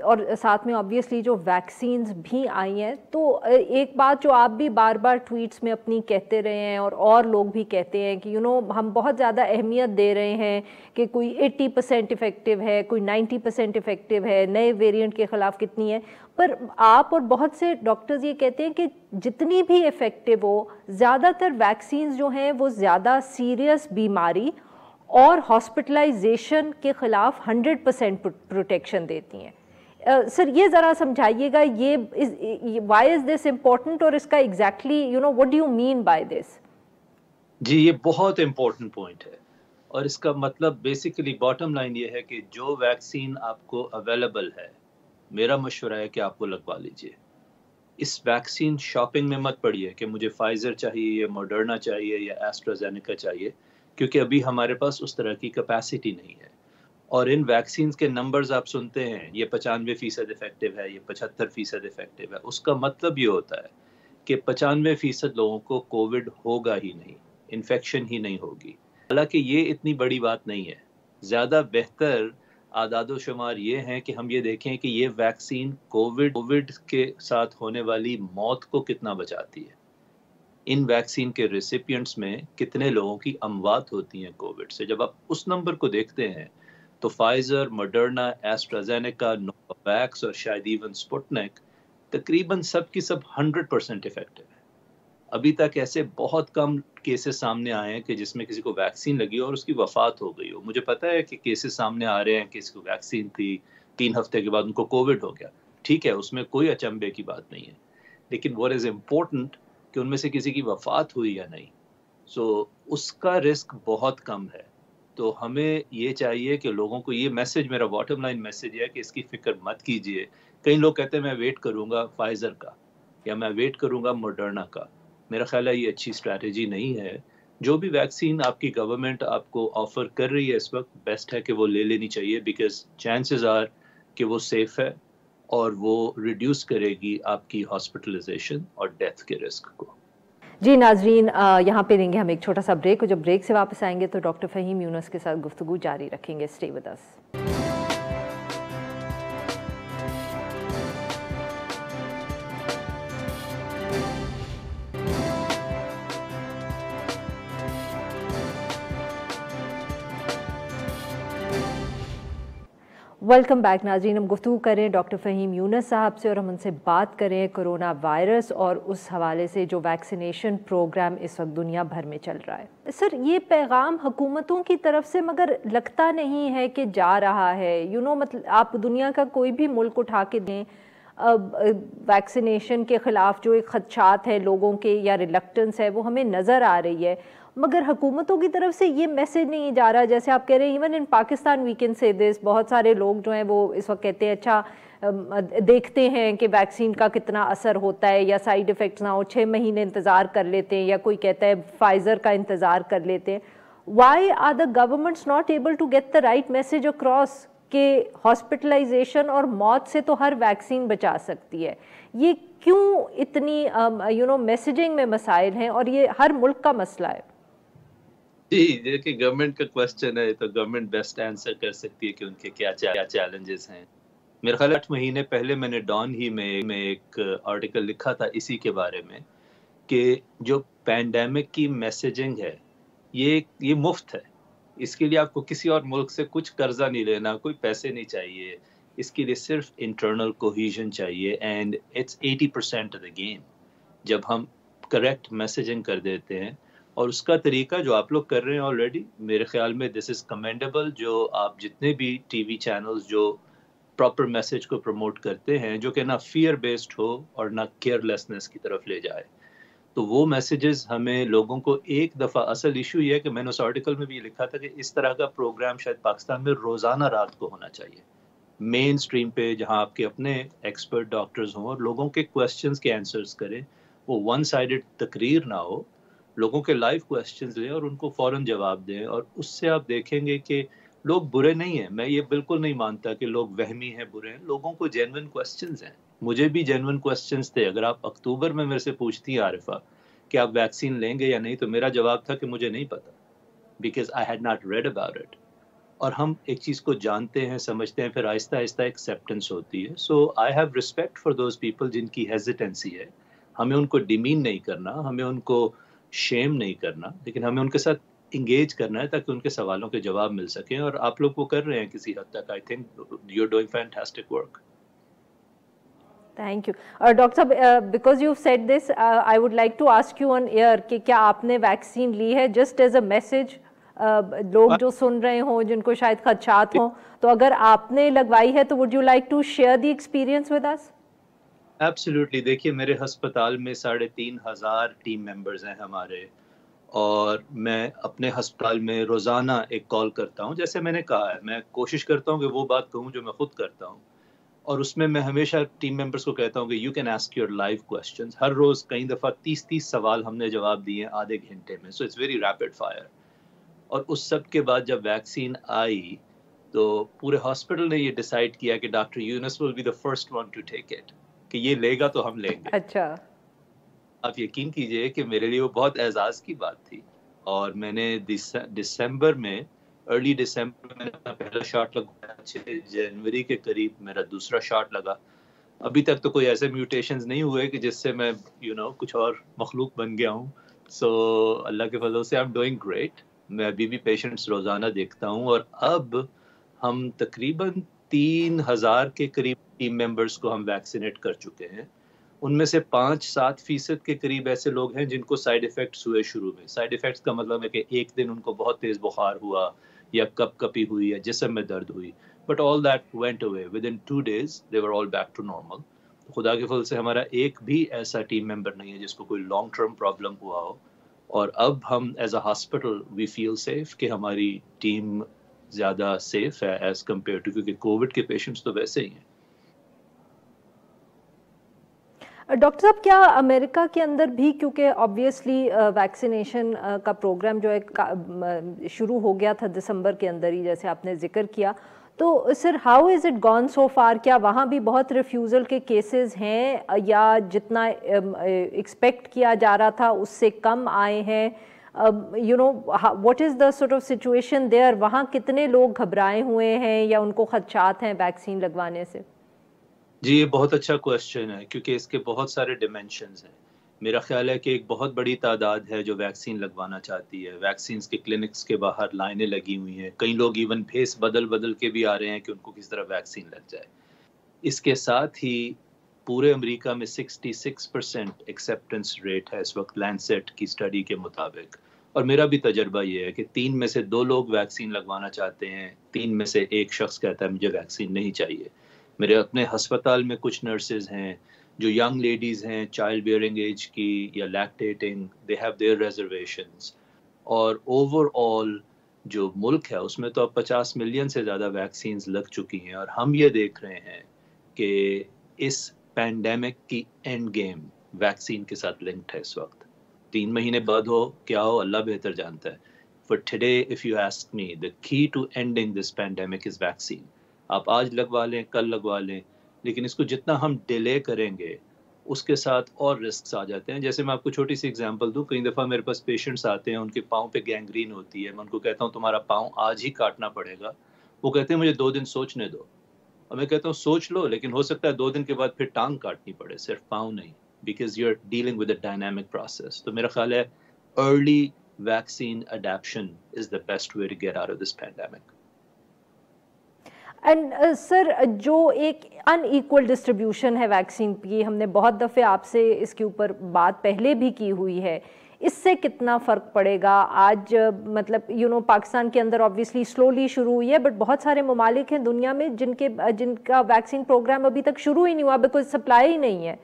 اور ساتھ میں آبویسلی جو ویکسینز بھی آئی ہیں، تو ایک بات جو آپ بھی بار بار ٹویٹس میں اپنی کہتے رہے ہیں اور لوگ بھی کہتے ہیں کہ ہم بہت زیادہ اہمیت دے رہے ہیں کہ کوئی 80% افیکٹو ہے، کوئی 90% افیکٹو ہے، نئے ویریئنٹ کے خلاف کتنی ہے، پر آپ اور بہت سے ڈاکٹرز یہ کہتے ہیں کہ جتنی بھی افیکٹو ہو، زیادہ تر ویکسینز جو ہیں وہ زیادہ سیریس بیماری اور ہاسپٹلائزیشن کے خلاف 100% پروٹیکشن دیتی ہیں۔ سر یہ ذرا سمجھائیے گا، یہ وائی از دس امپورٹنٹ، اور اس کا exactly what do you mean by this؟ جی یہ بہت امپورٹنٹ پوائنٹ ہے، اور اس کا مطلب بیسیکلی باٹم لائن یہ ہے کہ جو ویکسین آپ کو اویلیبل ہے، میرا مشورہ ہے کہ آپ وہ لگوا لیجئے۔ اس ویکسین شاپنگ میں مت پڑیے کہ مجھے فائزر چاہیے یا موڈرنا چاہیے یا ایسٹرازینیکا چاہیے، کیونکہ ابھی ہمارے پاس اس طرح کی کیپیسٹی نہیں ہے۔ اور ان ویکسینز کے نمبرز آپ سنتے ہیں، یہ 95% افیکٹو ہے، یہ 75% افیکٹو ہے، اس کا مطلب یہ ہوتا ہے کہ 95% لوگوں کو کووڈ ہوگا ہی نہیں، انفیکشن ہی نہیں ہوگی۔ حالانکہ یہ اتنی بڑی بات نہیں ہے، زیادہ بہتر اعداد و شمار یہ ہیں کہ ہم یہ دیکھیں کہ یہ ویکسین کووڈ کے ساتھ ہونے والی موت کو کتنا بچاتی ہے، ان ویکسین کے ریسیپینٹس میں کتنے لوگوں کی اموات ہوتی ہیں کووڈ سے۔ جب آپ اس نمبر کو دیکھتے ہیں تو فائزر، موڈرنا، ایسٹرازینیکا، نوواویکس اور شاید ایون سپوٹنک تقریباً سب کی سب 100% افیکٹو ہے۔ ابھی تک ایسے بہت کم کیسز سامنے آئے ہیں کہ جس میں کسی کو ویکسین لگی اور اس کی وفات ہو گئی ہو۔ مجھے پتا ہے کہ کیسز سامنے آ رہے ہیں کہ کسی کو ویکسین تھی، 3 ہفتے کے بعد ان کو کووڈ ہو گیا، ٹھیک ہے، اس میں کوئی اچنبے کی بات نہیں ہے، لیکن what is important کہ ان میں سے کسی کی وفات ہوئی یا نہیں، اس کا رسک بہت کم ہے۔ تو ہمیں یہ چاہیے کہ لوگوں کو یہ میسج، میرا باٹم لائن میسج ہے کہ اس کی فکر مت کیجئے۔ کئی لوگ کہتے ہیں میں ویٹ کروں گا فائزر کا یا میں ویٹ کروں گا موڈرنا کا، میرا خیال ہے یہ اچھی اسٹریٹجی نہیں ہے۔ جو بھی ویکسین آپ کی گورنمنٹ آپ کو آفر کر رہی ہے اس وقت، بیسٹ ہے کہ وہ لے لینی چاہیے، بیکاز چانسز آر کہ وہ سیف ہے اور وہ ریڈیوس کرے گی آپ کی ہاسپٹلائزیشن اور ڈیتھ کے رسک کو۔ جی ناظرین، یہاں پہ لیں گے ہم ایک چھوٹا سا بریک، اور جب بریک سے واپس آئیں گے تو ڈاکٹر فہیم یونس کے ساتھ گفتگو جاری رکھیں گے۔ Stay with us. Welcome back ناظرین، ہم گفتگو کریں ڈاکٹر فہیم یونس صاحب سے، اور ہم ان سے بات کریں کرونا وائرس اور اس حوالے سے جو ویکسینیشن پروگرام اس وقت دنیا بھر میں چل رہا ہے۔ سر یہ پیغام حکومتوں کی طرف سے مگر لگتا نہیں ہے کہ جا رہا ہے، مطلب آپ دنیا کا کوئی بھی ملک اٹھا کے دیں، ویکسینیشن کے خلاف جو ایک خدشات ہیں لوگوں کے یا ریلکٹنس ہے وہ ہمیں نظر آ رہی ہے، مگر حکومتوں کی طرف سے یہ میسج نہیں جا رہا. جیسے آپ کہہ رہے ہیں even in Pakistan we can say this, بہت سارے لوگ جو ہیں وہ اس وقت کہتے ہیں اچھا دیکھتے ہیں کہ ویکسین کا کتنا اثر ہوتا ہے یا سائیڈ ایفیکٹس نہ ہو، 6 مہینے انتظار کر لیتے ہیں، یا کوئی کہتا ہے فائزر کا انتظار کر لیتے ہیں. Why are the governments not able to get the right message across کہ ہاسپٹلائزیشن اور موت سے تو ہر ویکسین بچا سکتی ہے؟ یہ کیوں اتنی میسیجنگ میں مسائل ہیں، اور یہ ہر ملک کا مسئلہ ہے؟ جی دیکھیں، گورنمنٹ کا کوشچن ہے تو گورنمنٹ بیسٹ آنسر کر سکتی ہے کہ ان کے کیا چیلنجز ہیں. میرے خیال 8 مہینے پہلے میں نے ڈان ہی میں ایک آرٹیکل لکھا تھا اسی کے بارے میں کہ جو پینڈیمک کی میسیجنگ ہے یہ مفت ہے. اس کے لیے آپ کو کسی اور ملک سے کچھ قرضہ نہیں لینا، کوئی پیسے نہیں چاہیے. اس کے لیے صرف انٹرنل کوہیژن چاہیے، and it's 80% of the game. جب ہم کریکٹ میسیجنگ کر دیتے ہیں، اور اس کا طریقہ جو آپ لوگ کر رہے ہیں آلریڈی، میرے خیال میں دس از کمینڈیبل. جو آپ جتنے بھی ٹی وی چینلز جو پراپر میسیج کو پروموٹ کرتے ہیں، جو کہ نہ فیئر بیسڈ ہو اور نہ کیئر لیسنس کی طرف لے جائے، تو وہ میسیجز ہمیں لوگوں کو ایک دفعہ، اصل ایشو یہ ہے کہ میں نے اس آرٹیکل میں بھی لکھا تھا کہ اس طرح کا پروگرام شاید پاکستان میں روزانہ رات کو ہونا چاہیے، مین سٹریم پہ، جہاں آپ کے اپنے ایکسپرٹ ڈاکٹرز ہوں اور لوگوں کے کویسچنز کے آنسرز کریں. وہ ون سائیڈڈ تقریر نہ ہو، لوگوں کے لائیو کویسچنز لیں اور ان کو فوراً جواب دیں. اور اس سے آپ دیکھیں گے کہ لوگ برے نہیں ہیں. میں یہ بالکل نہیں مانتا کہ لوگ وہمی ہیں، برے ہیں. لوگوں کو جینوئن کویسچنز ہیں. مجھے بھی جینوئن کویسچنز تھے. اگر آپ اکتوبر میں میرے سے پوچھتی ہیں عارفہ کہ آپ ویکسین لیں گے یا نہیں، تو میرا جواب تھا کہ مجھے نہیں پتا، because I had not read about it. اور ہم ایک چیز کو جانتے ہیں، سمجھتے ہیں، پھر آہستہ آہستہ ایکسیپٹنس ہوتی ہے. So I have respect for those people جن کی ہیزیٹنسی ہے. ہمیں ان کو ڈیمین نہیں کرنا، ہمیں ان کو شیم نہیں کرنا، لیکن ہمیں ان کے ساتھ انگیج کرنا ہے تاکہ ان کے سوالوں کے جواب مل سکیں. اور آپ لوگ وہ کر رہے ہیں کسی حد تک. I think you are doing fantastic work. Thank you. Doctor صاحب، because you said this, I would like to ask you on air کہ کیا آپ نے ویکسین لی ہے، جسٹ ایز اے میسج. لوگ جو سن رہے ہوں جن کو شاید خدشات ہوں، تو اگر آپ نے لگوائی ہے تو would you like to share the experience with us? Absolutely. دیکھیے، میرے ہسپتال میں 3,500 ٹیم ممبرز ہیں ہمارے، اور میں اپنے ہسپتال میں روزانہ ایک کال کرتا ہوں. جیسے میں نے کہا ہے، میں کوشش کرتا ہوں کہ وہ بات کہوں جو میں خود کرتا ہوں، اور اس میں ہمیشہ ٹیم ممبرز کو کہتا ہوں کہ you can ask your live questions. ہر روز کئی دفعہ 30 سوال ہم نے جواب دیے آدھے گھنٹے میں. So it's very rapid fire. اور اس سب کے بعد جب ویکسین آئی تو پورے ہاسپٹل نے یہ ڈیسائیڈ کیا کہ doctor Younis will be the first one to take it, کہ یہ لے گا تو ہم لیں گے. اچھا. آپ یقین کیجئے کہ میرے لیے وہ بہت اعزاز کی بات تھی. اور میں نے دسمبر میں، ارلی دسمبر میں اپنا پہلا شاٹ لگوایا. 6 جنوری کے قریب میرا دوسرا شاٹ لگا. ابھی تک تو کوئی ایسے میوٹیشنز نہیں ہوئے کہ جس سے میں کچھ اور مخلوق بن گیا ہوں. سو اللہ کے فضل سے آئی ایم ڈوئنگ گریٹ. میں ابھی بھی پیشنٹس روزانہ دیکھتا ہوں، اور اب ہم تقریباً 3,000 کے قریب ٹیم ممبرس کو ہم ویکسینیٹ کر چکے ہیں. ان میں سے 5-7% کے قریب ایسے لوگ ہیں جن کو سائیڈ ایفیکٹس ہوئے شروع میں. سائیڈ ایفیکٹس کا مطلب ہے کہ ایک دن ان کو بہت تیز بخار ہوا، یا کپ کپی ہوئی، یا جسم میں درد ہوئی. But all that went away with in 2 days. They were all back to normal. خدا کے فضل سے ہمارا ایک بھی ایسا ٹیم ممبر نہیں ہے جس کو کوئی لانگ ٹرم پرابلم ہوا ہو. اور اب ہم as a hospital we feel safe کہ ہماری ٹیم زیادہ سیف ہے ایز کمپیئر ٹو، کیونکہ کووڈ کے پیشنٹس تو ویسے ہی ہیں. ڈاکٹر صاحب، کیا امریکہ کے اندر بھی، کیونکہ آبویسلی ویکسینیشن کا پروگرام جو ہے شروع ہو گیا تھا دسمبر کے اندر ہی، جیسے آپ نے ذکر کیا، تو sir how is it gone so far? کیا وہاں بھی بہت ریفیوزل کے کیسز ہیں، یا جتنا ایکسپیکٹ کیا جا رہا تھا اس سے کم آئے ہیں؟ What is the sort of situation there? وہاں کتنے لوگ گھبرائے ہوئے ہیں یا ان کو خدشات ہیں ویکسین لگوانے سے؟ جی، یہ بہت اچھا کویسچن ہے، کیونکہ اس کے بہت سارے ڈیمینشنز ہیں. میرا خیال ہے کہ ایک بہت بڑی تعداد ہے جو ویکسین لگوانا چاہتی ہے. ویکسینز کے کلینکس کے باہر لائنیں لگی ہوئی ہیں. کئی لوگ ایون بھیس بدل کے بھی آ رہے ہیں کہ ان کو کس طرح ویکسین لگ جائے. اس کے ساتھ ہی پورے امریکہ میں 66% ایکسیپٹنس ریٹ ہے اس وقت لینسیٹ کی اسٹڈی کے مطابق. اور میرا بھی تجربہ یہ ہے کہ 3 میں سے 2 لوگ ویکسین لگوانا چاہتے ہیں، 3 میں سے 1 شخص کہتا ہے مجھے ویکسین نہیں چاہیے. میرے اپنے ہسپتال میں کچھ نرسز ہیں جو ینگ لیڈیز ہیں چائلڈ بیئرنگ ایج کی یا لیکٹیٹنگ، دے ہیو دیئر ریزرویشنز. اور اوور آل جو ملک ہے اس میں تو اب 50 ملین سے زیادہ ویکسینز لگ چکی ہیں، اور ہم یہ دیکھ رہے ہیں کہ اس پینڈیمک کی اینڈ گیم ویکسین کے ساتھ لنکڈ ہے اس وقت. 3 مہینے بعد ہو کیا ہو اللہ بہتر جانتا ہے. For today, if you ask me, the key to ending this pandemic is vaccine. آپ آج لگوا لیں، کل لگوا لیں، لیکن اس کو جتنا ہم ڈیلے کریں گے اس کے ساتھ اور رسکس آ جاتے ہیں. جیسے میں آپ کو چھوٹی سی اگزامپل دوں، کئی دفعہ میرے پاس پیشنٹس آتے ہیں، ان کے پاؤں پہ گینگرین ہوتی ہے، میں ان کو کہتا ہوں تمہارا پاؤں آج ہی کاٹنا پڑے گا. وہ کہتے ہیں مجھے 2 دن سوچنے دو. اور میں کہتا ہوں سوچ لو، لیکن ہو سکتا ہے 2 دن کے بعد پھر ٹانگ کاٹنی پڑے، صرف پاؤں نہیں، because you are dealing with a dynamic process. تو میرا خیال ہے early vaccine adaptation is the best way to get out of this pandemic. And sir جو ایک ان ایکول ڈسٹریبیوشن ہے ویکسین کی، ہم نے بہت دفعے آپ سے اس کے اوپر بات پہلے بھی کی ہوئی ہے، اس سے کتنا فرق پڑے گا آج؟ مطلب پاکستان کے اندر آبویسلی سلولی شروع ہوئی ہے، بٹ بہت سارے ممالک ہیں دنیا میں جن کا ویکسین پروگرام ابھی تک شروع ہی نہیں ہوا، بیکاز سپلائی ہی نہیں ہے.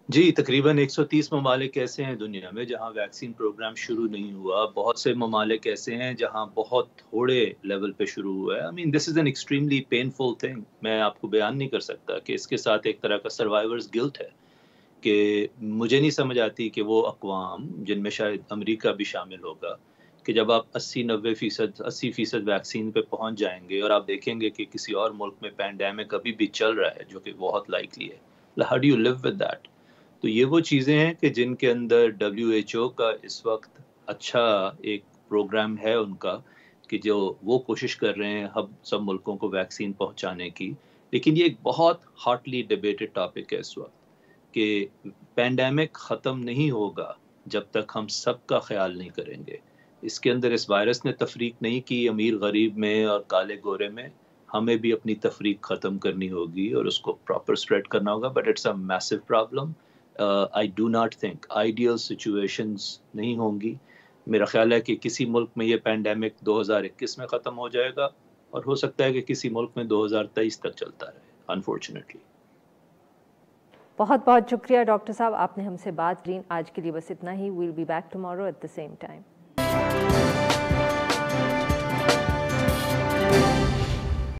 جی، تقریباً 130 ممالک ایسے ہیں دنیا میں جہاں ویکسین پروگرام شروع نہیں ہوا. بہت سے ممالک ایسے ہیں جہاں بہت تھوڑے لیول پہ شروع ہوا ہے. I mean, this is an extremely painful thing. میں آپ کو بیان نہیں کر سکتا کہ اس کے ساتھ ایک طرح کا سروائیورز گلٹ ہے کہ مجھے نہیں سمجھ آتی کہ وہ اقوام جن میں شاید امریکہ بھی شامل ہوگا کہ جب آپ 80% ویکسین پہ پہنچ جائیں گے اور آپ دیکھیں گے کہ کسی اور ملک میں پینڈیمک ابھی بھی چل رہا ہے جو کہ بہت لائکلی ہے. How do you live with that? تو یہ وہ چیزیں ہیں کہ جن کے اندر WHO کا اس وقت اچھا ایک پروگرام ہے ان کا، کہ جو وہ کوشش کر رہے ہیں سب ملکوں کو ویکسین پہنچانے کی. لیکن یہ ایک بہت ہاٹلی ڈیبیٹڈ ٹاپک ہے اس وقت کہ پینڈیمک ختم نہیں ہوگا جب تک ہم سب کا خیال نہیں کریں گے. اس کے اندر اس وائرس نے تفریق نہیں کی امیر غریب میں اور کالے گورے میں. ہمیں بھی اپنی تفریق ختم کرنی ہوگی اور اس کو پراپر اسپریڈ کرنا ہوگا. But it's a massive problem. I do not think ideal situations نہیں ہوں گی. میرا خیال ہے کہ کسی ملک میں یہ پینڈیمک 2021 میں ختم ہو جائے گا، اور ہو سکتا ہے کہ کسی ملک میں 2023 تک چلتا رہے، انفارچونیٹلی. بہت بہت شکریہ ڈاکٹر صاحب، آپ نے ہم سے بات کی. آج کے لیے بس اتنا ہی. We'll be back tomorrow at the same time.